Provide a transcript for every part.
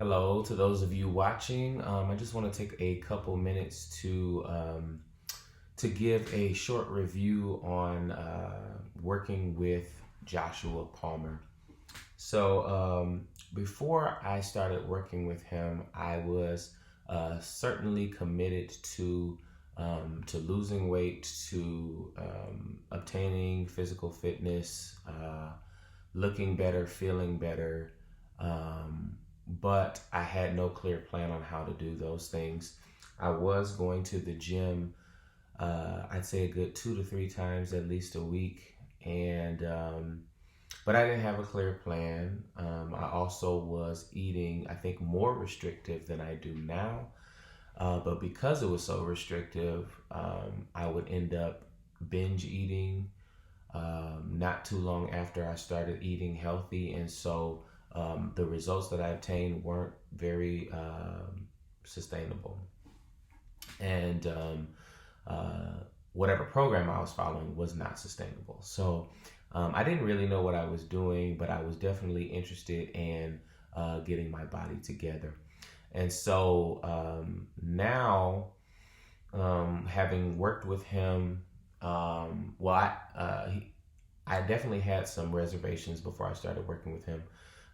Hello to those of you watching. I just want to take a couple minutes to give a short review on working with Joshua Palmer. So before I started working with him, I was certainly committed to losing weight, to obtaining physical fitness, looking better, feeling better. But I had no clear plan on how to do those things. I was going to the gym, I'd say a good 2 to 3 times at least a week, and but I didn't have a clear plan. I also was eating, I think, more restrictive than I do now. But because it was so restrictive, I would end up binge eating not too long after I started eating healthy, and so the results that I obtained weren't very sustainable. And whatever program I was following was not sustainable. So I didn't really know what I was doing, but I was definitely interested in getting my body together. And so now, having worked with him, I definitely had some reservations before I started working with him.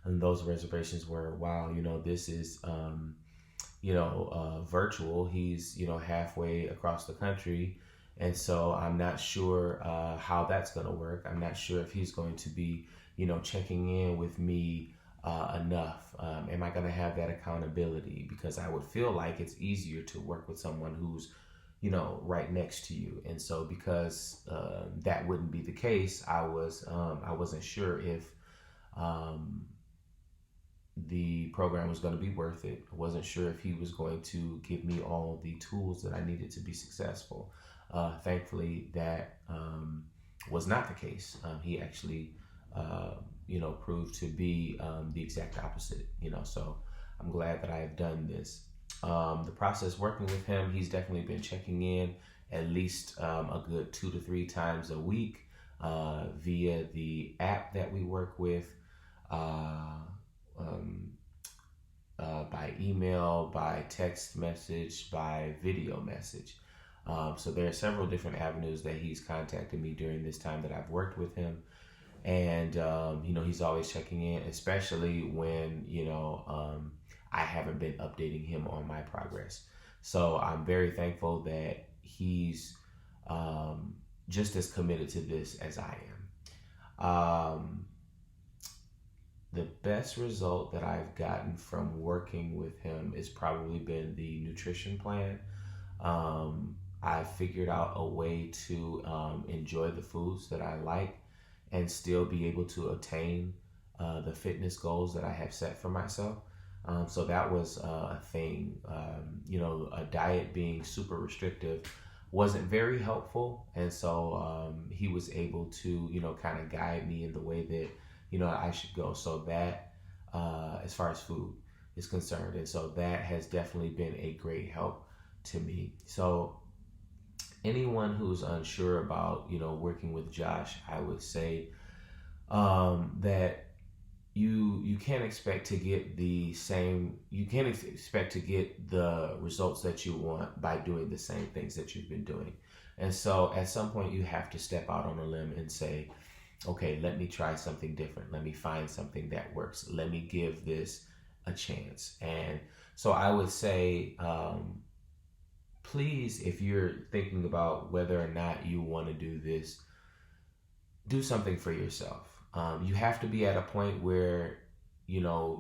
And those reservations were, wow, this is, virtual. He's, halfway across the country. And so I'm not sure how that's going to work. I'm not sure if he's going to be, checking in with me enough. Am I going to have that accountability? Because I would feel like it's easier to work with someone who's, right next to you. And so because that wouldn't be the case, I wasn't sure if the program was going to be worth it. I wasn't sure if he was going to give me all the tools that I needed to be successful. Thankfully, that was not the case. He actually, proved to be the exact opposite. So I'm glad that I have done this. The process working with him, he's definitely been checking in at least a good 2 to 3 times a week via the app that we work with. By email, by text message, by video message. So there are several different avenues that he's contacted me during this time that I've worked with him. And, he's always checking in, especially when, I haven't been updating him on my progress. So I'm very thankful that he's just as committed to this as I am. The best result that I've gotten from working with him has probably been the nutrition plan. I figured out a way to enjoy the foods that I like and still be able to attain the fitness goals that I have set for myself. So that was a thing. A diet being super restrictive wasn't very helpful. And so he was able to, kind of guide me in the way that I should go. So that, as far as food is concerned, and so that has definitely been a great help to me. So anyone who's unsure about, working with Josh, I would say that you can't expect to get you can't expect to get the results that you want by doing the same things that you've been doing. And so at some point you have to step out on a limb and say, okay, let me try something different. Let me find something that works. Let me give this a chance. And so I would say, please, if you're thinking about whether or not you want to do this, do something for yourself. You have to be at a point where, you're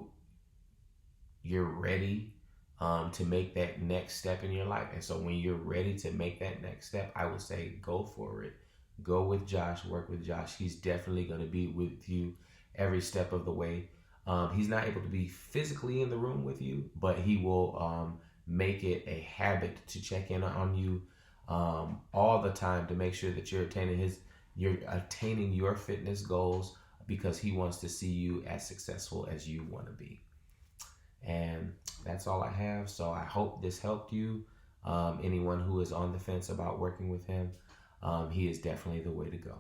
ready to make that next step in your life. And so when you're ready to make that next step, I would say go for it. Go with Josh, work with Josh. He's definitely going to be with you every step of the way. He's not able to be physically in the room with you, but he will make it a habit to check in on you all the time to make sure that you're attaining your fitness goals, because he wants to see you as successful as you want to be. And that's all I have. So I hope this helped you. Anyone who is on the fence about working with him, he is definitely the way to go.